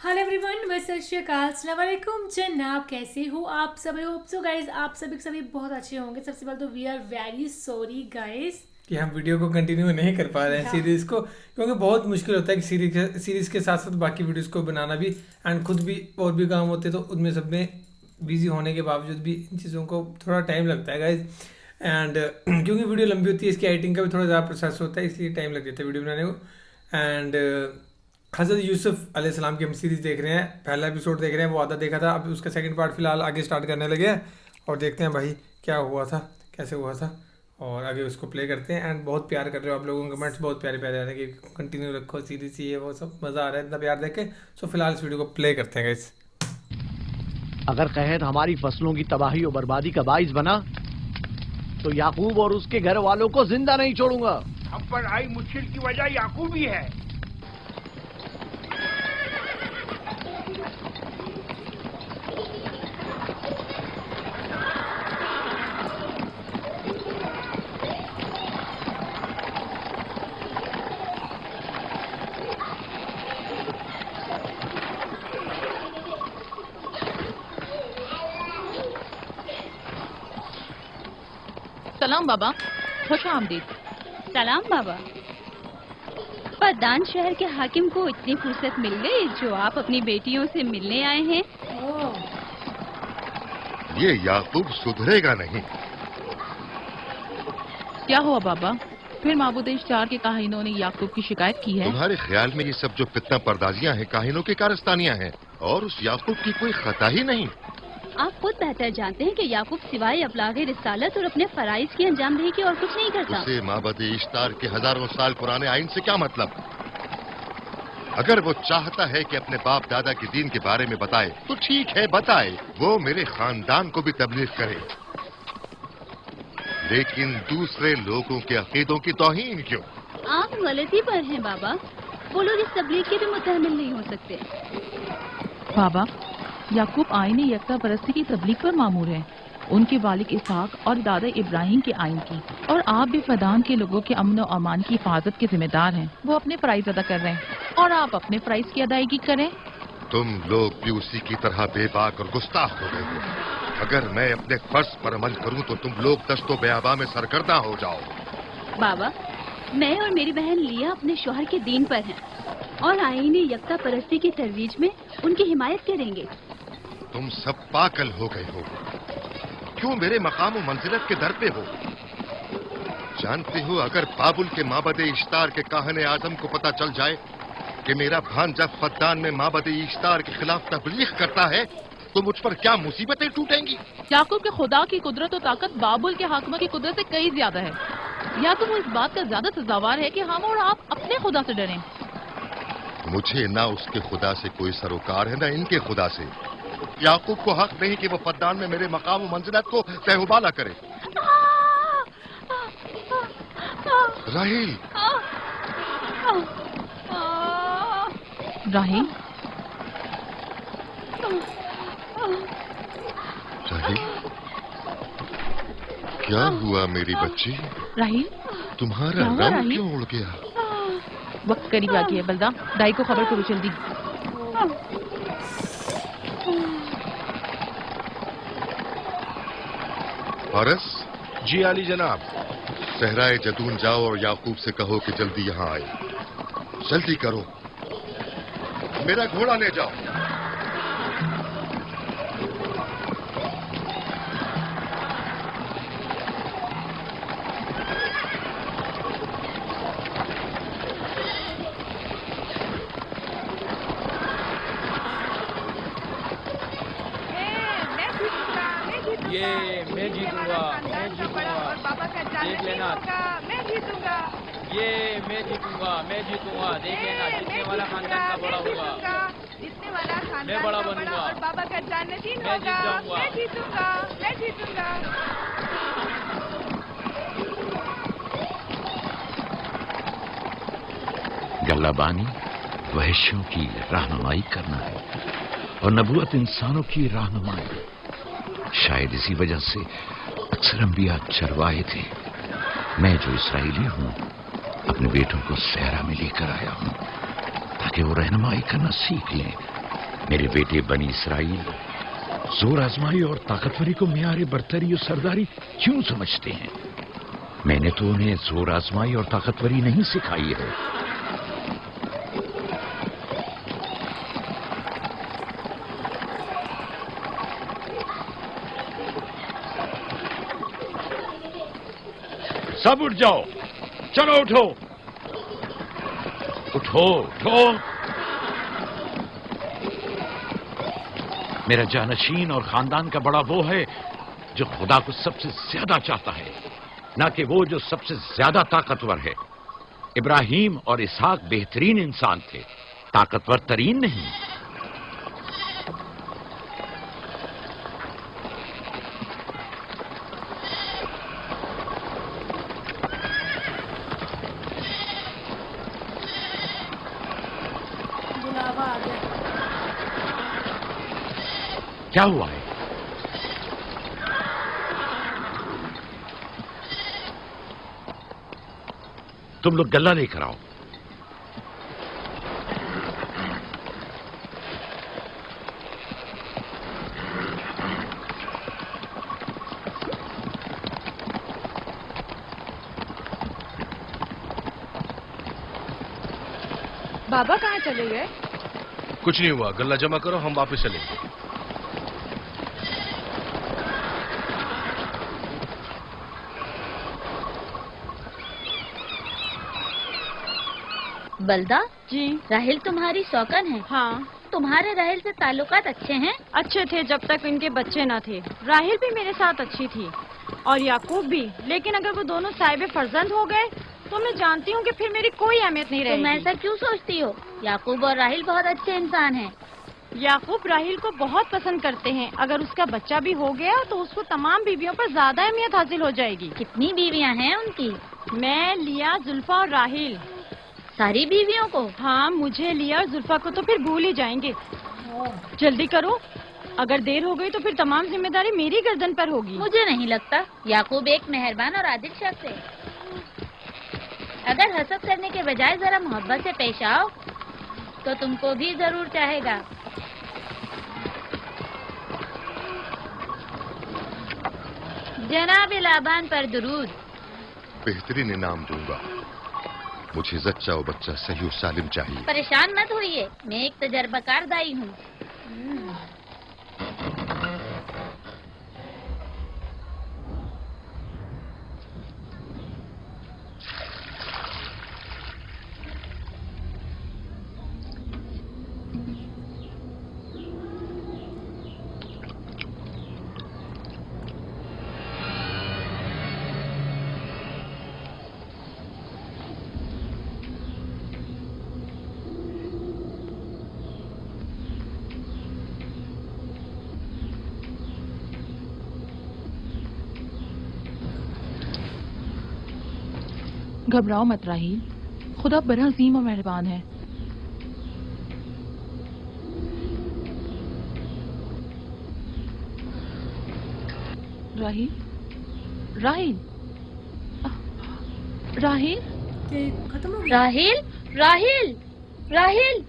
Hello everyone, मैं सत श्री अकाल, अस्सलाम वालेकुम। जनाब, कैसे हो आप सभी? होप सो गाइस आप सभी के सभी बहुत अच्छे होंगे। सबसे पहले तो we are very sorry guys कि हम वीडियो को कंटिन्यू नहीं कर पा रहे हैं सीरीज़ को, क्योंकि बहुत मुश्किल होता है कि सीरीज़ के साथ साथ बाकी वीडियोस को बनाना भी, एंड खुद भी और भी काम होते हैं, तो उनमें सब में बिजी होने के बावजूद भी इन चीज़ों को थोड़ा टाइम लगता है गाइज। एंड क्योंकि वीडियो लंबी होती है, इसकी एडिटिंग का भी थोड़ा ज़्यादा प्रोसेस होता है, इसलिए टाइम लग जाता है वीडियो बनाने को। एंड हज़रत यूसुफ अलैहिस्सलाम की हम सीरीज़ देख रहे हैं, पहला एपिसोड देख रहे हैं, वो आधा देखा था, अब उसका सेकंड पार्ट फिलहाल आगे स्टार्ट करने लगे हैं, और देखते हैं भाई क्या हुआ था, कैसे हुआ था, और आगे उसको प्ले करते हैं। एंड बहुत प्यार कर रहे हो आप लोगों के कमेंट्स, बहुत प्यारे प्यारे आ रहे हैं कि कंटिन्यू रखो सीरीज, ये वो सब मज़ा आ रहा है इतना प्यार देख के। सो फिलहाल इस वीडियो को प्ले करते हैं गाइस। अगर कहत हमारी फसलों की तबाही और बर्बादी का बाइस बना तो याकूब और उसके घर वालों को जिंदा नहीं छोड़ूंगा। हम पर आई मुश्किल की वजह याकूब ही है। सलाम बाबा, खुश आमदीद। सलाम बाबा। पदान शहर के हाकिम को इतनी फुर्सत मिल गई जो आप अपनी बेटियों से मिलने आए हैं। ये याकूब सुधरेगा नहीं। क्या हुआ बाबा? फिर माबूद इश्तार के काहिनों ने याकूब की शिकायत की है? तुम्हारे ख्याल में ये सब जो फितना पर्दाजियां हैं, काहिनों की कारस्तानियां हैं, और उस याकूब की कोई खता ही नहीं। आप खुद बेहतर जानते हैं कि याकूब सिवाय अबलागे रिसालत और अपने फराइज की अंजामदही की और कुछ नहीं करता। उसे माबद इश्तार के हजारों साल पुराने आइन से क्या मतलब? अगर वो चाहता है कि अपने बाप दादा के दीन के बारे में बताए तो ठीक है, बताए, वो मेरे खानदान को भी तबलीग करे, लेकिन दूसरे लोगों के अकीदों की तौहीन क्यों? आप गलती पर हैं बाबा। वो लोग इस तबलीग के भी मुतहमिल नहीं हो सकते। बाबा, याकूब आइन यकता परस्ती की तबलीग पर मामूर है, उनके वालिद इसहाक और दादा इब्राहिम के आइन की, और आप भी फदान के लोगों के अमन और अमान की हिफाजत के जिम्मेदार हैं। वो अपने फराइज अदा कर रहे हैं और आप अपने फराइज की अदायगी करें। तुम लोग भी उसी की तरह बेबाक और गुस्ताख हो गए हो। अगर मैं अपने फर्ज पर अमल करूं तो तुम लोग दस्तो बेआबा में सरगर्दा हो जाओ। बाबा, मैं और मेरी बहन लिया अपने शौहर के दीन पर हैं और आइन यकता परस्ती की तरवीज में उनकी हिमायत करेंगे। तुम सब पागल हो गए हो। क्यों मेरे मकाम और मंजिलत के दर पे हो? जानते हो, अगर बाबुल के माबद इश्तार के काहने आजम को पता चल जाए कि मेरा भांजा फद्दान में माबद इश्तार के खिलाफ तबलीग करता है तो मुझ पर क्या मुसीबतें टूटेंगी। याकूब के खुदा की कुदरत और ताकत बाबुल के हाकिम की कुदरत से कई ज्यादा है। याकूब इस बात का ज्यादा सजावार है कि हम और आप अपने खुदा से डरें। मुझे ना उसके खुदा से कोई सरोकार है, ना इनके खुदा से। याकूब को हक नहीं कि वो फद्दान में मेरे मकाम और मंजिलत को तहबाला करे। राहील, राहील, राहील, क्या हुआ मेरी बच्ची? राहील, तुम्हारा क्या हुआ, रंग राहील? क्यों उड़ गया? वक्त करीब आ गया है बलदा, दाई को खबर करो जल्दी। फारस, जी अली जनाब। सहराए जदून जाओ और याकूब से कहो कि जल्दी यहाँ आए। जल्दी करो, मेरा घोड़ा ले जाओ। ये मैं जीतूंगा, मैं जीतूंगा, देख लेना। मैं जीतूंगा, ये मैं जीतूंगा, मैं जीतूंगा, देख लेना। जीतने वाला खानदान का बड़ा होगा, जीतने वाला खानदान मैं बड़ा का बनूंगा। और बाबा का जान्नतीन मैं जीत होगा। जाऊंगा। मैं जीतूंगा, मैं जीतूंगा। गल्लाबानी वहशियों की रहनुमाई करना है और नबूवत इंसानों की रहनुमाई। शायद इसी वजह से अक्सर अंबिया चरवाहे थे। मैं जो इसराइली हूँ अपने बेटों को सहरा में लेकर आया हूँ ताकि वो रहनुमाई करना सीख लें मेरे बेटे बनी इसराइल जोर आजमाई और ताकतवरी को मियार बरतरी और सरदारी क्यों समझते हैं? मैंने तो उन्हें जोर आजमाई और ताकतवरी नहीं सिखाई है। सब उठ जाओ, चलो उठो, उठो उठो। मेरा जानशीन और खानदान का बड़ा वो है जो खुदा को सबसे ज्यादा चाहता है, ना कि वो जो सबसे ज्यादा ताकतवर है। इब्राहिम और इसहाक बेहतरीन इंसान थे, ताकतवर तरीन नहीं। बुलावा आ गया। क्या हुआ है? तुम लोग गल्ला लेकर आओ। बाबा कहाँ चले गए? कुछ नहीं हुआ, गल्ला जमा करो, हम वापस चलेंगे। बलदा जी राहिल तुम्हारी शौकन है। हाँ, तुम्हारे राहिल से ताल्लुकात अच्छे हैं? अच्छे थे जब तक इनके बच्चे न थे। राहिल भी मेरे साथ अच्छी थी और याकूब भी, लेकिन अगर वो दोनों साहिब फर्जंद हो गए तो मैं जानती हूँ कि फिर मेरी कोई अहमियत नहीं तुम रहेगी। ऐसा क्यों सोचती हो? याकूब और राहिल बहुत अच्छे इंसान हैं। याकूब राहिल को बहुत पसंद करते हैं। अगर उसका बच्चा भी हो गया तो उसको तमाम बीवियों पर ज्यादा अहमियत हासिल हो जाएगी। कितनी बीवियां हैं उनकी? मैं, लिया, जुल्फा और राहिल। सारी बीवियों को? हाँ, मुझे, लिया और जुल्फा को तो फिर भूल ही जाएंगे। जल्दी करो, अगर देर हो गई तो फिर तमाम जिम्मेदारी मेरी गर्दन पर होगी। मुझे नहीं लगता। याकूब एक मेहरबान और आदिल शख्स है। अगर हसद करने के बजाय जरा मोहब्बत से पेश आओ तो तुमको भी जरूर चाहेगा। जनाब लाबान पर दुरूद। बेहतरीन इनाम दूंगा। मुझे जच्चा और बच्चा सही और सालिम चाहिए। परेशान मत होइए, मैं एक तजर्बाकार दाई हूँ। घबराओ मत राहील, खुदा बड़ा अजीम और मेहरबान है। राहील, राहील, राहील, ये खत्म हो गया। राहिल, राहिल, राहिल,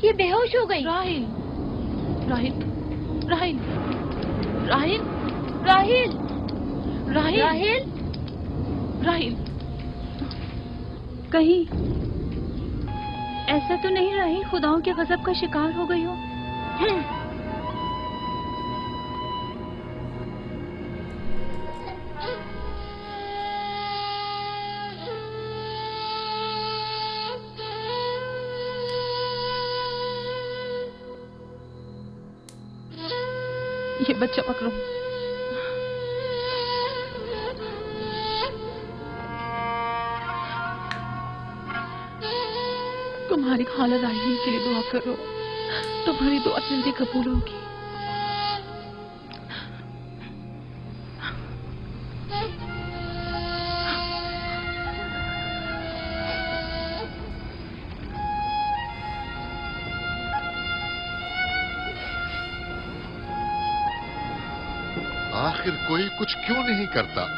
ये बेहोश हो गई। राहील, राहील, राहील, राहील, राहिल, राहील, राहिल, राहील। कहीं ऐसा तो नहीं राहिल खुदाओं के गजब का शिकार हो गई हो? ये बच्चा पकड़ो। तुम्हारी खाला राहील के लिए दुआ करो, तुम्हारी दुआ जल्दी कबूल होगी। आखिर कोई कुछ क्यों नहीं करता?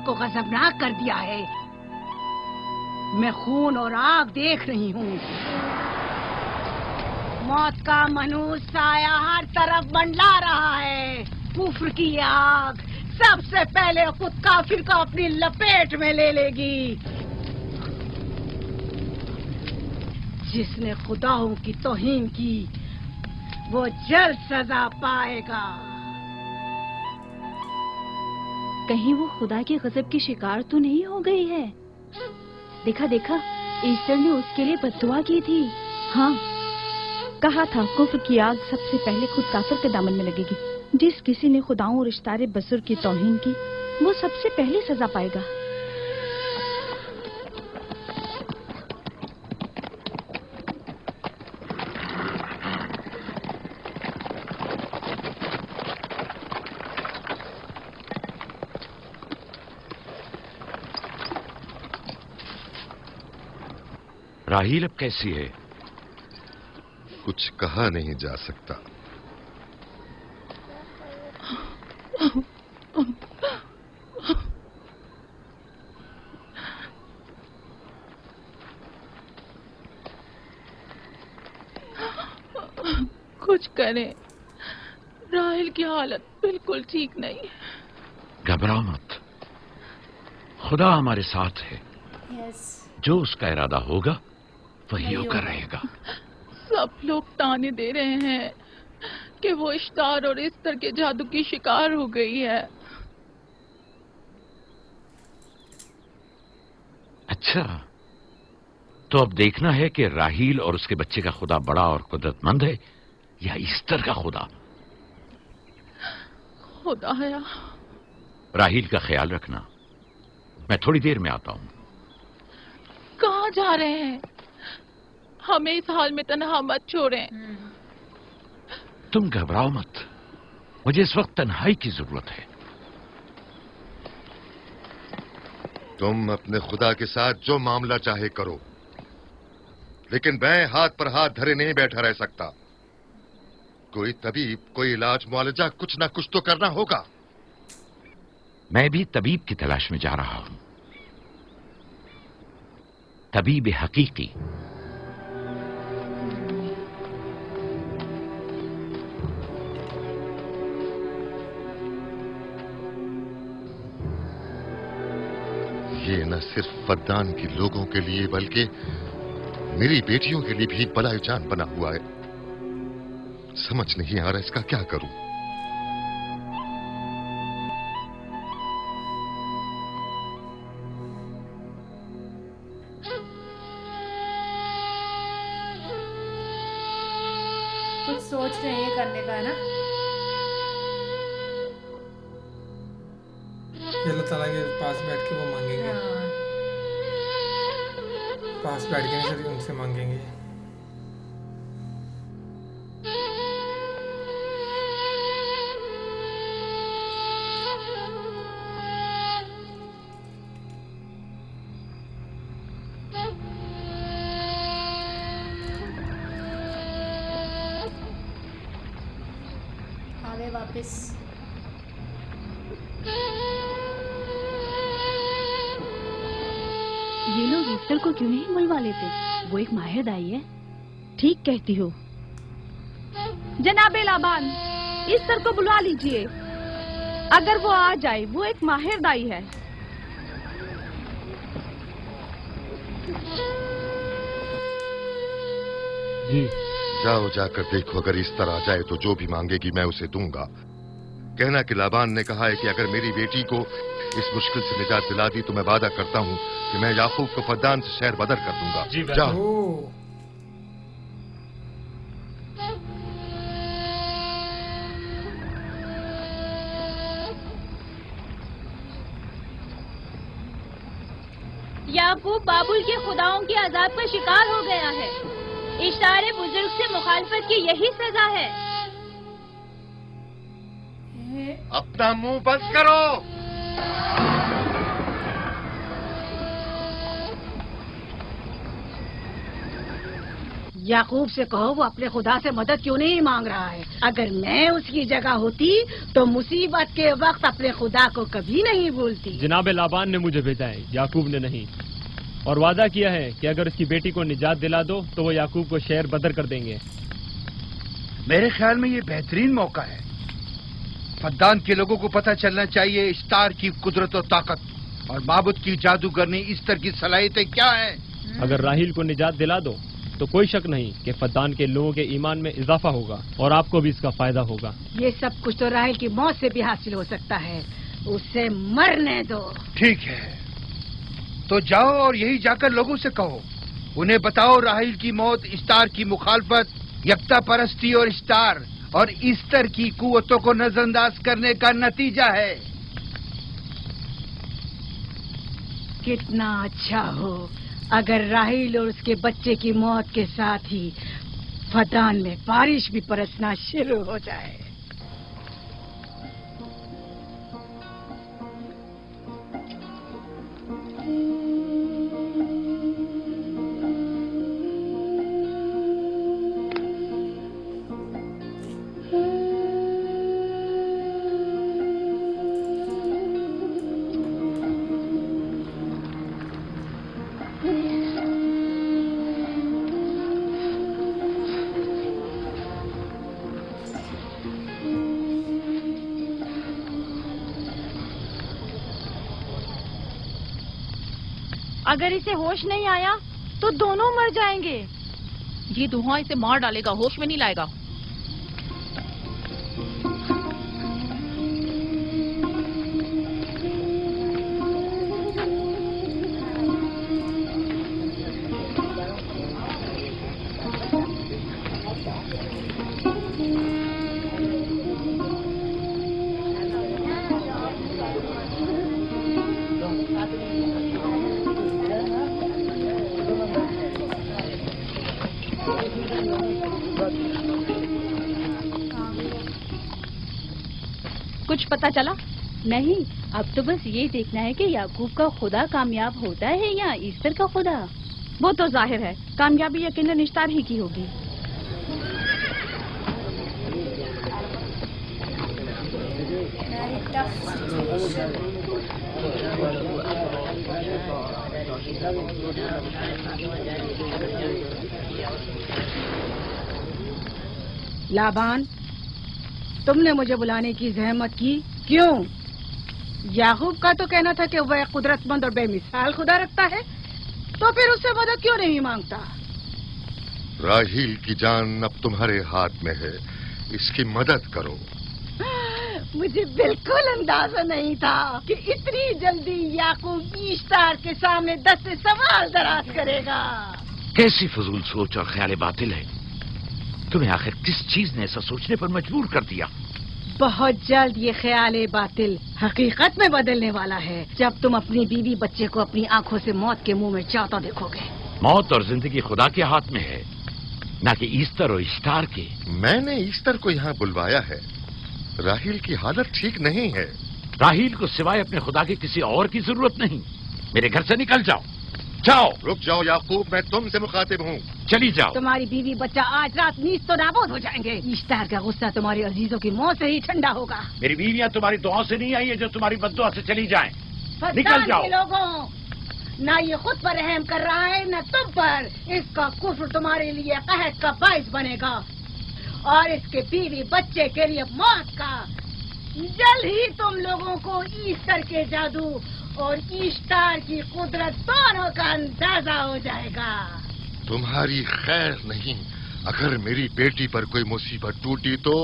को गजबनाक कर दिया है। मैं खून और आग देख रही हूँ। मौत का मनूस साया हर तरफ मंडला रहा है। कुफ्र की आग सबसे पहले खुद काफिर को अपनी लपेट में ले लेगी। जिसने खुदाओं की तौहीन की वो जल्द सजा पाएगा। कहीं वो खुदा के गजब की शिकार तो नहीं हो गई है? देखा देखा, ईस्टर ने उसके लिए बद्दुआ की थी। हाँ, कहा था कुफ्र की आग सबसे पहले खुद काफिर के दामन में लगेगी। जिस किसी ने खुदाओं और इश्तारे बुजुर्ग की तौहीन की वो सबसे पहले सजा पाएगा। राहील अब कैसी है? कुछ कहा नहीं जा सकता। कुछ करें, राहिल की हालत बिल्कुल ठीक नहीं। घबराओ मत, खुदा हमारे साथ है। यस। जो उसका इरादा होगा वही होकर रहेगा। सब लोग ताने दे रहे हैं कि वो इश्तार और इस्तर के जादू की शिकार हो गई है। अच्छा, तो अब देखना है कि राहील और उसके बच्चे का खुदा बड़ा और कुदरतमंद है या ईस्टर का खुदा। खुदाया, राहील का ख्याल रखना। मैं थोड़ी देर में आता हूं। कहाँ जा रहे हैं? हमें इस हाल में तन्हा मत छोड़ें। तुम घबराओ मत, मुझे इस वक्त तन्हाई की जरूरत है। तुम अपने खुदा के साथ जो मामला चाहे करो, लेकिन मैं हाथ पर हाथ धरे नहीं बैठा रह सकता। कोई तबीब, कोई इलाज, मुआलजा, कुछ ना कुछ तो करना होगा। मैं भी तबीब की तलाश में जा रहा हूं, तबीब हकीकी। ये न सिर्फ फद्दान के लोगों के लिए बल्कि मेरी बेटियों के लिए भी बलाए जान बना हुआ है। समझ नहीं आ रहा इसका क्या करूं। कुछ सोच रहे हैं करने का, है ना? ये अल्लाह ताला के पास बैठ के वो मांगेंगे। हाँ। पास बैठ के नहीं सर, उनसे मांगेंगे। आ गए वापस। ये लोग ईस्टर को क्यों नहीं बुलवा लेते? वो एक माहिर दाई है। ठीक कहती हो। जनाबे लाबान, ईस्टर को बुला लीजिए। अगर वो आ जाए, वो एक माहिर दाई है। जी। जाओ, जाकर देखो, अगर इस तरह आ जाए तो जो भी मांगेगी मैं उसे दूंगा। कहना कि लाबान ने कहा है कि अगर मेरी बेटी को इस मुश्किल से निजात दिला दी तो मैं वादा करता हूँ कि मैं याकूब को फद्दान से शहर बदर कर दूंगा। जी, जाओ। याकूब बाबुल के खुदाओं के अजाब का शिकार हो गया है। इशारे बुजुर्ग से मुखालफत की यही सजा है। अपना मुंह बंद करो। याकूब से कहो वो अपने खुदा से मदद क्यों नहीं मांग रहा है। अगर मैं उसकी जगह होती तो मुसीबत के वक्त अपने खुदा को कभी नहीं भूलती। जनाब लाबान ने मुझे भेजा है, याकूब ने नहीं, और वादा किया है कि अगर उसकी बेटी को निजात दिला दो तो वो याकूब को शहर बदर कर देंगे। मेरे ख्याल में ये बेहतरीन मौका है। फद्दान के लोगों को पता चलना चाहिए इश्तार की कुदरत और ताकत और माबुद की जादूगरनी इस्तर की सलाहियतें क्या हैं। अगर राहील को निजात दिला दो तो कोई शक नहीं कि फद्दान के लोगों के ईमान में इजाफा होगा और आपको भी इसका फायदा होगा। ये सब कुछ तो राहिल की मौत से भी हासिल हो सकता है, उसे मरने दो। ठीक है, तो जाओ और यही जाकर लोगों से कहो, उन्हें बताओ राहील की मौत इश्तार की मुखालफत, यकता परस्ती और इश्तार और इस्तर की कुव्वतों को नजरअंदाज करने का नतीजा है। कितना अच्छा हो अगर राहील और उसके बच्चे की मौत के साथ ही फदान में बारिश भी बरसना शुरू हो जाए। अगर इसे होश नहीं आया तो दोनों मर जाएंगे। ये धुआं इसे मार डालेगा, होश में नहीं लाएगा। कुछ पता चला? नहीं, अब तो बस ये देखना है कि याकूब का खुदा कामयाब होता है या ईस्टर का खुदा। वो तो जाहिर है कामयाबी यकीनन इश्तार ही की होगी। लाबान, तुमने मुझे बुलाने की जहमत की क्यों? याकूब का तो कहना था कि वह कुदरतमंद और बेमिसाल खुदा रखता है, तो फिर उससे मदद क्यों नहीं मांगता? राहील की जान अब तुम्हारे हाथ में है, इसकी मदद करो। मुझे बिल्कुल अंदाजा नहीं था कि इतनी जल्दी याकूब इश्तार के सामने 10 सवाल दराज करेगा। कैसी फजूल सोच और ख्याल बातिल है। तुम्हें आखिर किस चीज ने ऐसा सोचने पर मजबूर कर दिया? बहुत जल्द ये ख्याल बातिल हकीकत में बदलने वाला है, जब तुम अपनी बीवी बच्चे को अपनी आंखों से मौत के मुंह में जाता देखोगे। मौत और जिंदगी खुदा के हाथ में है, न कि ईस्टर और इश्तार के। मैंने ईस्टर को यहाँ बुलवाया है। राहील की हालत ठीक नहीं है। राहील को सिवाय अपने खुदा के किसी और की जरूरत नहीं। मेरे घर से निकल जाओ। जाओ। रुक जाओ याकूब, मैं तुमसे मुखातिब हूँ। चली जाओ। तुम्हारी बीवी बच्चा आज रात नीच तो नाबूद हो जाएंगे। इश्तार का गुस्सा तुम्हारे अजीजों की मौत से ही ठंडा होगा। मेरी बीवियां तुम्हारी दुआओं से नहीं आई है जो तुम्हारी बद्दुआ से चली जाएं। निकल फद्दान जाओ। के लोगों, ना ये खुद पर रहम कर रहा है न तुम पर। इसका कुफ्र तुम्हारे लिए कहत का बाइस बनेगा और इसके बीवी बच्चे के लिए मौत का। जल्द ही तुम लोगों को ईस्टर के जादू और इश्तार की कुदरत दोनों का अंदाजा हो जाएगा। तुम्हारी खैर नहीं। अगर मेरी बेटी पर कोई मुसीबत टूटी तो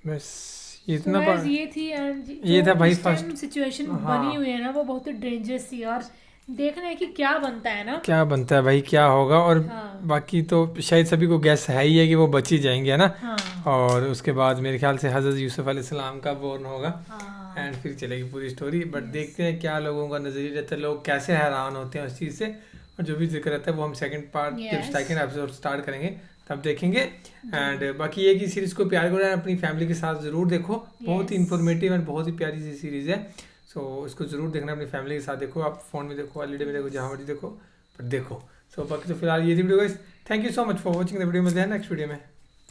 बस इतना So guys, ये थी and ये था भाई फर्स्ट first- सिचुएशन हाँ। बनी हुई है ना, वो बहुत ही डेंजरस थी और देखना है कि क्या बनता है ना। क्या बनता है भाई, क्या होगा। और हाँ। बाकी तो शायद सभी को गैस है ही है कि वो बच ही जाएंगे, है ना। हाँ। और उसके बाद मेरे ख्याल से हज़रत यूसुफ अलैहिस्सलाम का बोर्न होगा हाँ। एंड फिर चलेगी पूरी स्टोरी। बट देखते हैं क्या लोगों का नजरिया रहता है, लोग कैसे हैरान होते हैं उस चीज़ से। और जो भी जिक्र रहता है वो हम सेकंड पार्ट जब Yes. सेकंड एपिसोड स्टार्ट करेंगे तब देखेंगे। एंड बाकी ये कि सीरीज़ को प्यार करो, अपनी फैमिली के साथ ज़रूर देखो, बहुत ही इंफॉर्मेटिव एंड बहुत ही प्यारी सी सीरीज़ है। सो इसको ज़रूर देखना, अपनी फैमिली के साथ देखो, आप फ़ोन में देखो, एलईडी में देखो, जहाँ मर्जी देखो, पर देखो। सो बाकी तो फिलहाल ये थी video guys, thank you so much for watching the video. मिलते हैं नेक्स्ट वीडियो में।